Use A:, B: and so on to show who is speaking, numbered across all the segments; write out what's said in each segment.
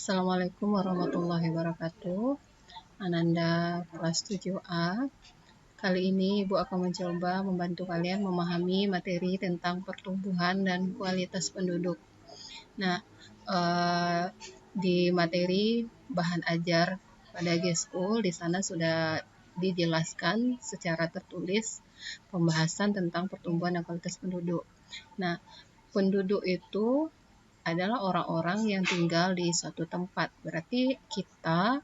A: Assalamualaikum warahmatullahi wabarakatuh. Ananda kelas 7A. Kali ini Ibu akan mencoba membantu kalian memahami materi tentang pertumbuhan dan kualitas penduduk. Nah, di materi bahan ajar pada G-School di sana sudah dijelaskan secara tertulis pembahasan tentang pertumbuhan dan kualitas penduduk. Nah, penduduk itu adalah orang-orang yang tinggal di suatu tempat. Berarti kita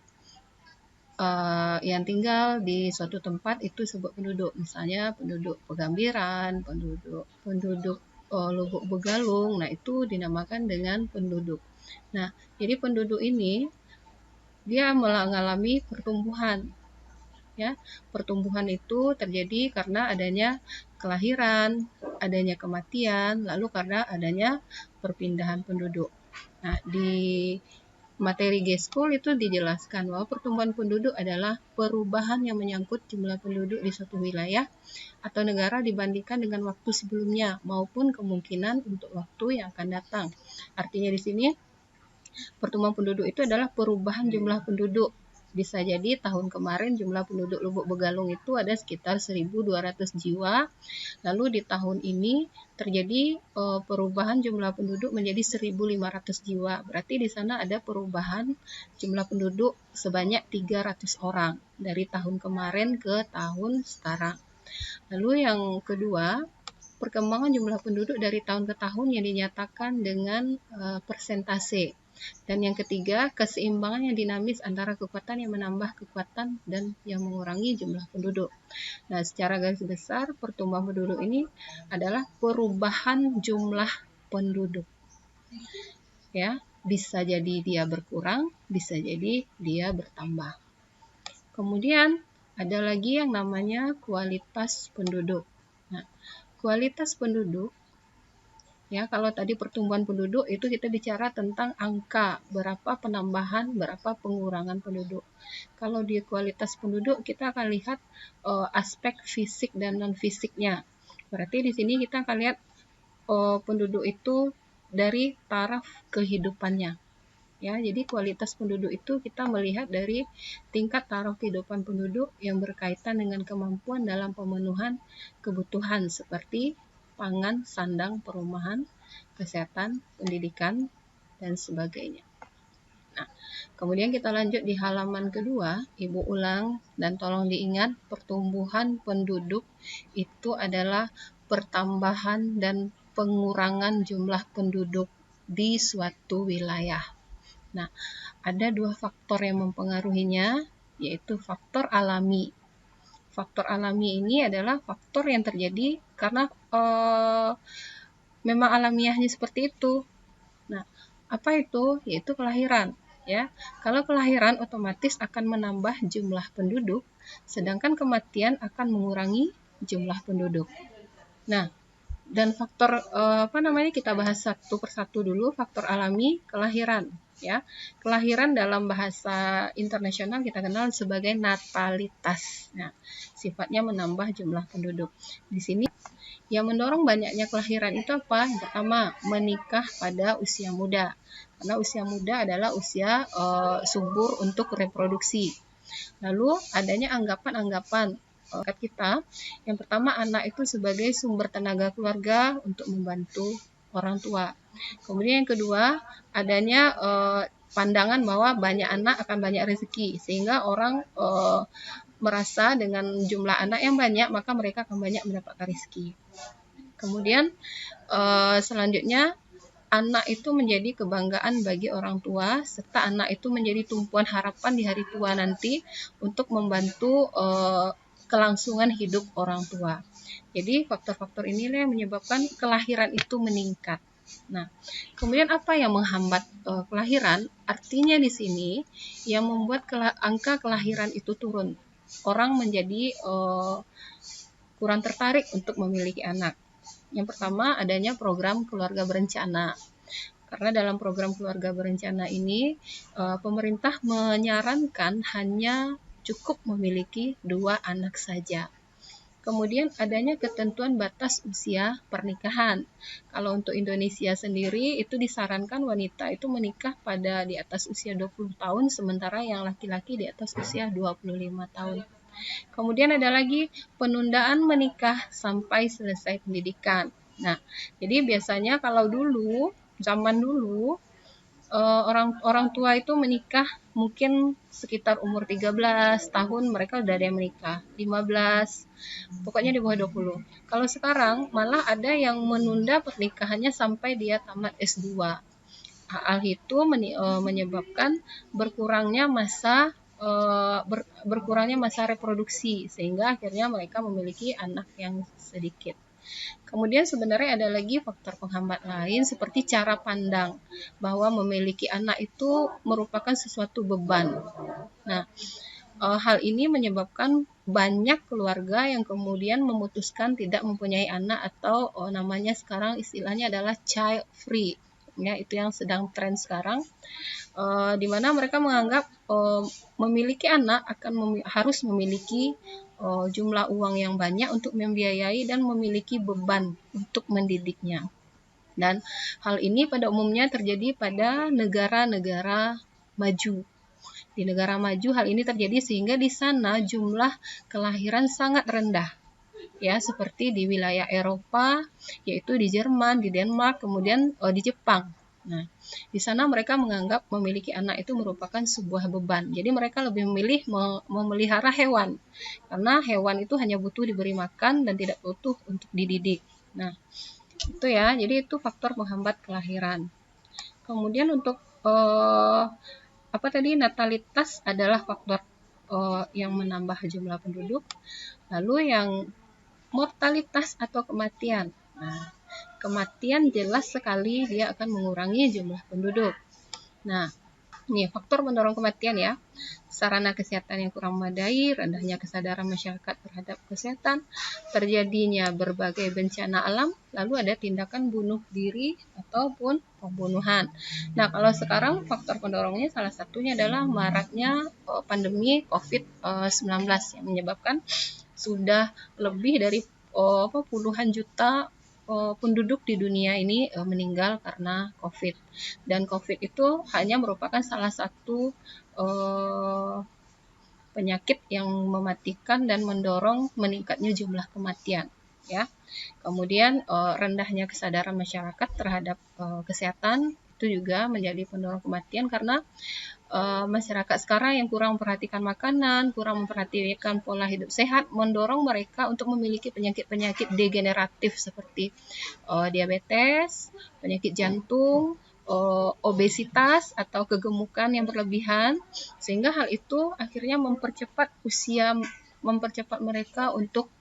A: yang tinggal di suatu tempat itu disebut penduduk. Misalnya penduduk Pegambiran, penduduk Lubuk Begalung. Nah, itu dinamakan dengan penduduk. Nah, jadi penduduk ini dia mengalami pertumbuhan. Ya, pertumbuhan itu terjadi karena adanya kelahiran, adanya kematian, lalu karena adanya perpindahan penduduk. Nah, di materi G-School itu dijelaskan bahwa pertumbuhan penduduk adalah perubahan yang menyangkut jumlah penduduk di suatu wilayah atau negara dibandingkan dengan waktu sebelumnya maupun kemungkinan untuk waktu yang akan datang. Artinya di sini pertumbuhan penduduk itu adalah perubahan jumlah penduduk. Bisa jadi tahun kemarin jumlah penduduk Lubuk Begalung itu ada sekitar 1.200 jiwa. Lalu di tahun ini terjadi perubahan jumlah penduduk menjadi 1.500 jiwa. Berarti di sana ada perubahan jumlah penduduk sebanyak 300 orang dari tahun kemarin ke tahun sekarang. Lalu yang kedua, perkembangan jumlah penduduk dari tahun ke tahun yang dinyatakan dengan persentase. Dan yang ketiga, keseimbangan yang dinamis antara kekuatan yang menambah kekuatan dan yang mengurangi jumlah penduduk. Nah, secara garis besar, pertumbuhan penduduk ini adalah perubahan jumlah penduduk. Ya, bisa jadi dia berkurang, bisa jadi dia bertambah. Kemudian ada lagi yang namanya kualitas penduduk. Nah, kualitas penduduk, ya, kalau tadi pertumbuhan penduduk itu kita bicara tentang angka, berapa penambahan, berapa pengurangan penduduk. Kalau di kualitas penduduk kita akan lihat aspek fisik dan non fisiknya. Berarti di sini kita akan lihat penduduk itu dari taraf kehidupannya. Ya, jadi kualitas penduduk itu kita melihat dari tingkat taraf kehidupan penduduk yang berkaitan dengan kemampuan dalam pemenuhan kebutuhan seperti pangan, sandang, perumahan, kesehatan, pendidikan, dan sebagainya. Nah, kemudian kita lanjut di halaman kedua, Ibu ulang dan tolong diingat pertumbuhan penduduk itu adalah pertambahan dan pengurangan jumlah penduduk di suatu wilayah. Nah, ada dua faktor yang mempengaruhinya, yaitu faktor alami. Faktor alami ini adalah faktor yang terjadi karena memang alamiahnya seperti itu. Nah, apa itu? Yaitu kelahiran. Ya, kalau kelahiran otomatis akan menambah jumlah penduduk, sedangkan kematian akan mengurangi jumlah penduduk. Nah, dan faktor kita bahas satu persatu dulu. Faktor alami, kelahiran. Ya, kelahiran dalam bahasa internasional kita kenal sebagai natalitas. Nah, sifatnya menambah jumlah penduduk. Di sini yang mendorong banyaknya kelahiran itu apa? Yang pertama, menikah pada usia muda. Karena usia muda adalah usia subur untuk reproduksi. Lalu adanya anggapan-anggapan kita. Yang pertama, anak itu sebagai sumber tenaga keluarga untuk membantu orang tua. Kemudian yang kedua, adanya pandangan bahwa banyak anak akan banyak rezeki, sehingga orang merasa dengan jumlah anak yang banyak maka mereka akan banyak mendapatkan rezeki. Kemudian selanjutnya, anak itu menjadi kebanggaan bagi orang tua, serta anak itu menjadi tumpuan harapan di hari tua nanti untuk membantu kelangsungan hidup orang tua. Jadi faktor-faktor inilah yang menyebabkan kelahiran itu meningkat. Nah, kemudian apa yang menghambat kelahiran? Artinya di sini yang membuat angka kelahiran itu turun. Orang menjadi kurang tertarik untuk memiliki anak. Yang pertama, adanya program keluarga berencana. Karena dalam program keluarga berencana ini, pemerintah menyarankan hanya cukup memiliki 2 anak saja. kemudian adanya ketentuan batas usia pernikahan. Kalau untuk Indonesia sendiri itu disarankan wanita itu menikah pada di atas usia 20 tahun, sementara yang laki-laki di atas usia 25 tahun. Kemudian ada lagi penundaan menikah sampai selesai pendidikan. Nah, jadi biasanya kalau dulu, zaman dulu, orang tua itu menikah mungkin sekitar umur 13 tahun mereka udah ada yang menikah, 15, pokoknya di bawah 20. Kalau sekarang malah ada yang menunda pernikahannya sampai dia tamat S2. Hal itu menyebabkan berkurangnya masa reproduksi, sehingga akhirnya mereka memiliki anak yang sedikit. Kemudian sebenarnya ada lagi faktor penghambat lain seperti cara pandang bahwa memiliki anak itu merupakan sesuatu beban. Nah, hal ini menyebabkan banyak keluarga yang kemudian memutuskan tidak mempunyai anak atau namanya sekarang istilahnya adalah child free. Ya, itu yang sedang tren sekarang. Di mana mereka menganggap memiliki anak harus memiliki jumlah uang yang banyak untuk membiayai dan memiliki beban untuk mendidiknya. Dan hal ini pada umumnya terjadi pada negara-negara maju. Di negara maju hal ini terjadi sehingga di sana jumlah kelahiran sangat rendah. Ya, seperti di wilayah Eropa, yaitu di Jerman, di Denmark, kemudian di Jepang. Nah, di sana mereka menganggap memiliki anak itu merupakan sebuah beban. Jadi mereka lebih memilih memelihara hewan. Karena hewan itu hanya butuh diberi makan dan tidak butuh untuk dididik. Nah, itu ya. Jadi itu faktor penghambat kelahiran. Kemudian untuk natalitas adalah faktor yang menambah jumlah penduduk. Lalu yang mortalitas atau kematian. Nah, kematian jelas sekali dia akan mengurangi jumlah penduduk. Nah, ini faktor pendorong kematian ya. Sarana kesehatan yang kurang memadai, rendahnya kesadaran masyarakat terhadap kesehatan, terjadinya berbagai bencana alam, lalu ada tindakan bunuh diri ataupun pembunuhan. Nah, kalau sekarang faktor pendorongnya salah satunya adalah maraknya pandemi COVID-19 yang menyebabkan sudah lebih dari puluhan juta penduduk di dunia ini meninggal karena COVID. Dan COVID itu hanya merupakan salah satu penyakit yang mematikan dan mendorong meningkatnya jumlah kematian. Ya. Kemudian rendahnya kesadaran masyarakat terhadap kesehatan itu juga menjadi pendorong kematian karena masyarakat sekarang yang kurang memperhatikan makanan, kurang memperhatikan pola hidup sehat, mendorong mereka untuk memiliki penyakit-penyakit degeneratif seperti diabetes, penyakit jantung, obesitas atau kegemukan yang berlebihan, sehingga hal itu akhirnya mempercepat mereka untuk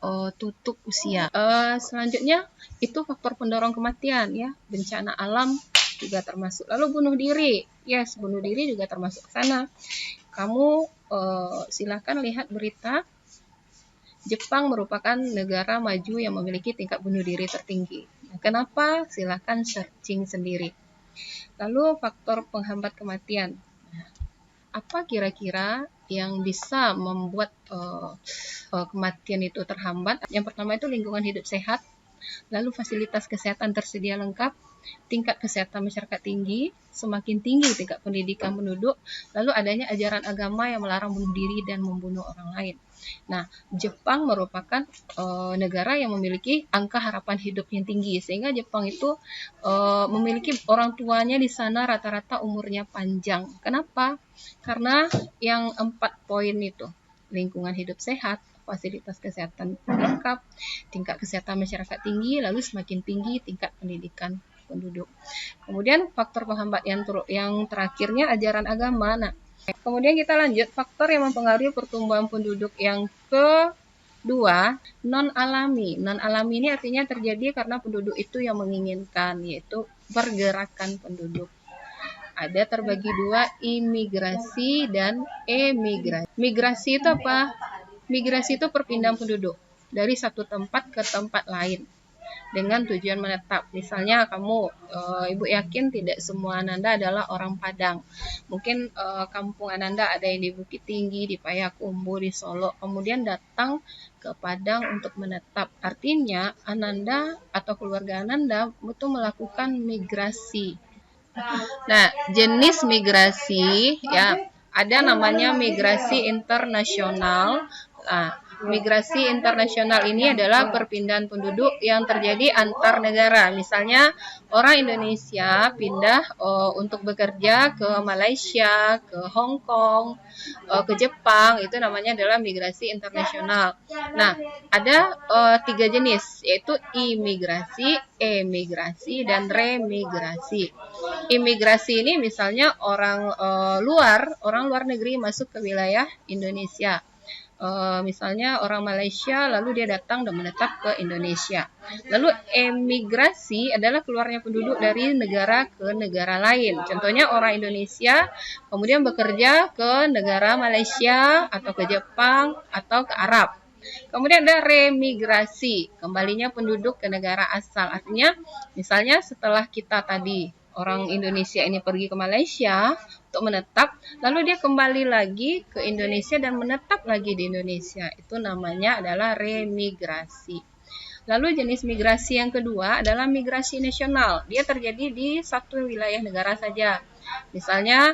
A: tutup usia. Selanjutnya itu faktor pendorong kematian ya, bencana alam juga termasuk. Lalu bunuh diri, yes, bunuh diri juga termasuk ke sana. Kamu silakan lihat berita Jepang merupakan negara maju yang memiliki tingkat bunuh diri tertinggi. Nah, kenapa? Silakan searching sendiri. Lalu faktor penghambat kematian. Nah, apa kira-kira yang bisa membuat kematian itu terhambat? Yang pertama itu lingkungan hidup sehat, lalu fasilitas kesehatan tersedia lengkap, tingkat kesehatan masyarakat tinggi, semakin tinggi tingkat pendidikan penduduk, lalu adanya ajaran agama yang melarang bunuh diri dan membunuh orang lain. Nah, Jepang merupakan negara yang memiliki angka harapan hidup yang tinggi, sehingga Jepang itu memiliki orang tuanya di sana rata-rata umurnya panjang. Kenapa? Karena yang 4 poin itu, lingkungan hidup sehat, fasilitas kesehatan lengkap, tingkat kesehatan masyarakat tinggi, lalu semakin tinggi tingkat pendidikan penduduk. Kemudian faktor penghambat yang terakhirnya ajaran agama. Nah, kemudian kita lanjut faktor yang mempengaruhi pertumbuhan penduduk yang kedua, non-alami. Non-alami ini artinya terjadi karena penduduk itu yang menginginkan, yaitu pergerakan penduduk. Ada terbagi dua, imigrasi dan emigrasi. Migrasi itu apa? Migrasi itu perpindahan penduduk dari satu tempat ke tempat lain. dengan tujuan menetap. Misalnya kamu, Ibu yakin tidak semua Ananda adalah orang Padang. Mungkin kampung Ananda ada yang di Bukit Tinggi, di Payakumbuh, di Solo, kemudian datang ke Padang untuk menetap. Artinya Ananda atau keluarga Ananda itu melakukan migrasi. Nah, jenis migrasi ya ada namanya migrasi internasional. Nah, migrasi internasional ini adalah perpindahan penduduk yang terjadi antar negara. Misalnya orang Indonesia pindah untuk bekerja ke Malaysia, ke Hong Kong, ke Jepang, itu namanya adalah migrasi internasional. Nah, ada 3 jenis, yaitu imigrasi, emigrasi, dan remigrasi. Imigrasi ini misalnya orang luar negeri masuk ke wilayah Indonesia. Misalnya orang Malaysia lalu dia datang dan menetap ke Indonesia. Lalu emigrasi adalah keluarnya penduduk dari negara ke negara lain. Contohnya orang Indonesia kemudian bekerja ke negara Malaysia atau ke Jepang atau ke Arab. Kemudian ada remigrasi, kembalinya penduduk ke negara asal. Artinya misalnya setelah kita tadi orang Indonesia ini pergi ke Malaysia untuk menetap, lalu dia kembali lagi ke Indonesia dan menetap lagi di Indonesia. Itu namanya adalah remigrasi. Lalu jenis migrasi yang kedua adalah migrasi nasional. Dia terjadi di satu wilayah negara saja. Misalnya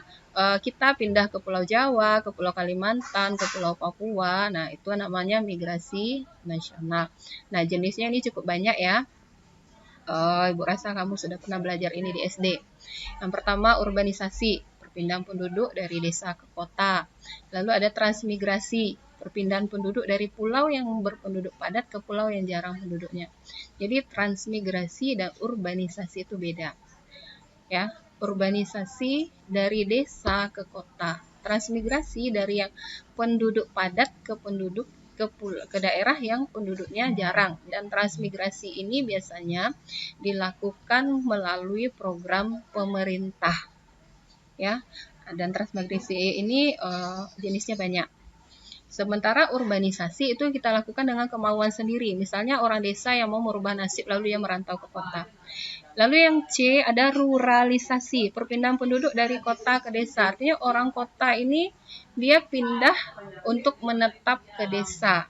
A: kita pindah ke Pulau Jawa, ke Pulau Kalimantan, ke Pulau Papua. Nah, itu namanya migrasi nasional. Nah, jenisnya ini cukup banyak ya. Ibu rasa kamu sudah pernah belajar ini di SD. Yang pertama urbanisasi, perpindahan penduduk dari desa ke kota. Lalu ada transmigrasi, perpindahan penduduk dari pulau yang berpenduduk padat ke pulau yang jarang penduduknya. Jadi transmigrasi dan urbanisasi itu beda. Ya, urbanisasi dari desa ke kota. Transmigrasi dari yang penduduk padat ke penduduk ke daerah yang penduduknya jarang, dan transmigrasi ini biasanya dilakukan melalui program pemerintah ya, dan transmigrasi ini jenisnya banyak. Sementara urbanisasi itu kita lakukan dengan kemauan sendiri, misalnya orang desa yang mau merubah nasib lalu dia merantau ke kota. Lalu yang C ada ruralisasi, perpindahan penduduk dari kota ke desa. Artinya orang kota ini dia pindah untuk menetap ke desa.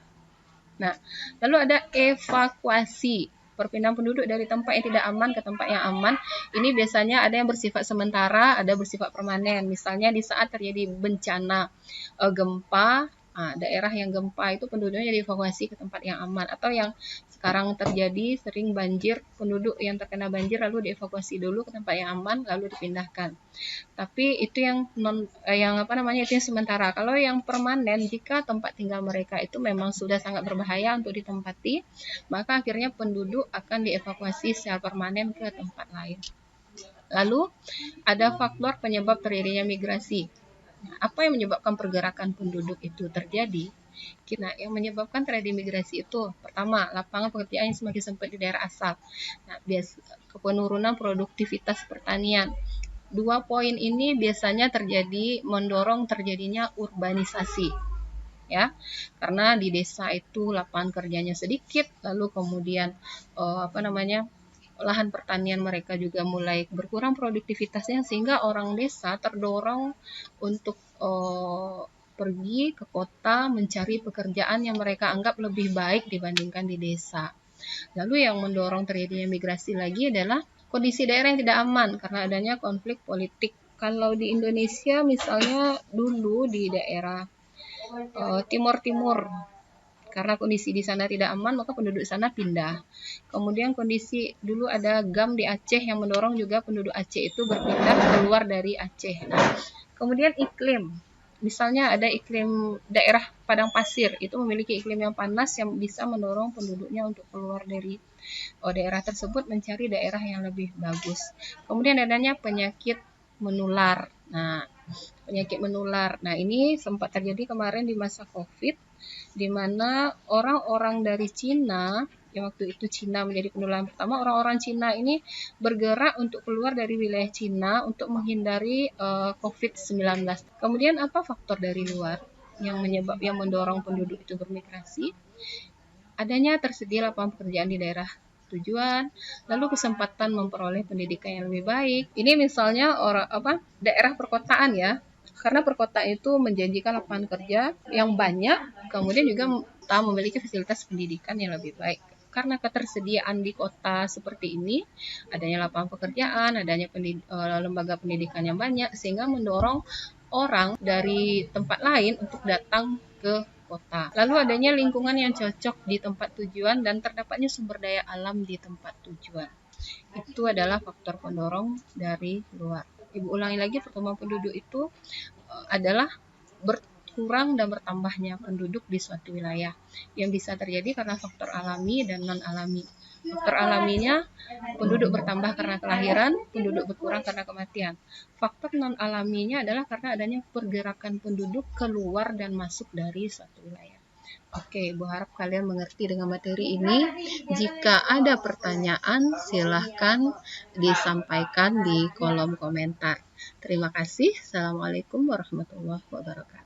A: Nah, lalu ada evakuasi, perpindahan penduduk dari tempat yang tidak aman ke tempat yang aman. Ini biasanya ada yang bersifat sementara, ada bersifat permanen. Misalnya di saat terjadi bencana gempa, daerah yang gempa itu penduduknya dievakuasi ke tempat yang aman, atau yang sekarang terjadi sering banjir, penduduk yang terkena banjir lalu dievakuasi dulu ke tempat yang aman lalu dipindahkan. Tapi itu yang itu yang sementara. Kalau yang permanen, jika tempat tinggal mereka itu memang sudah sangat berbahaya untuk ditempati, maka akhirnya penduduk akan dievakuasi secara permanen ke tempat lain. Lalu ada faktor penyebab terjadinya migrasi. Apa yang menyebabkan pergerakan penduduk itu terjadi? Nah, yang menyebabkan terjadi migrasi itu pertama, lapangan pekerjaan yang semakin sempit di daerah asal. Nah, penurunan produktivitas pertanian. 2 poin ini biasanya mendorong terjadinya urbanisasi. Ya, karena di desa itu lapangan kerjanya sedikit, lalu kemudian lahan pertanian mereka juga mulai berkurang produktivitasnya, sehingga orang desa terdorong untuk pergi ke kota mencari pekerjaan yang mereka anggap lebih baik dibandingkan di desa. Lalu yang mendorong terjadinya migrasi lagi adalah kondisi daerah yang tidak aman karena adanya konflik politik. Kalau di Indonesia misalnya dulu di daerah Timur, karena kondisi di sana tidak aman, maka penduduk sana pindah. Kemudian kondisi dulu ada GAM di Aceh yang mendorong juga penduduk Aceh itu berpindah keluar dari Aceh. Nah, kemudian iklim. Misalnya ada iklim daerah padang pasir, itu memiliki iklim yang panas yang bisa mendorong penduduknya untuk keluar dari daerah tersebut mencari daerah yang lebih bagus. Kemudian adanya penyakit menular. Nah, penyakit menular. Nah, ini sempat terjadi kemarin di masa COVID, di mana orang-orang dari Cina, yang waktu itu Cina menjadi penularan pertama, orang-orang Cina ini bergerak untuk keluar dari wilayah Cina untuk menghindari COVID-19. Kemudian apa faktor dari luar yang mendorong penduduk itu bermigrasi? Adanya tersedia lapangan pekerjaan di daerah tujuan, lalu kesempatan memperoleh pendidikan yang lebih baik. Ini misalnya daerah perkotaan ya. Karena perkotaan itu menjanjikan lapangan kerja yang banyak, kemudian juga memiliki fasilitas pendidikan yang lebih baik. Karena ketersediaan di kota seperti ini, adanya lapangan pekerjaan, adanya lembaga pendidikan yang banyak, sehingga mendorong orang dari tempat lain untuk datang ke kota. Lalu adanya lingkungan yang cocok di tempat tujuan dan terdapatnya sumber daya alam di tempat tujuan. Itu adalah faktor pendorong dari luar. Ibu ulangi lagi, pertumbuhan penduduk itu adalah berkurang dan bertambahnya penduduk di suatu wilayah yang bisa terjadi karena faktor alami dan non-alami. Faktor alaminya penduduk bertambah karena kelahiran, penduduk berkurang karena kematian. Faktor non-alaminya adalah karena adanya pergerakan penduduk keluar dan masuk dari suatu wilayah. Oke, Ibu harap kalian mengerti dengan materi ini. Jika ada pertanyaan, silahkan disampaikan di kolom komentar. Terima kasih. Assalamualaikum warahmatullahi wabarakatuh.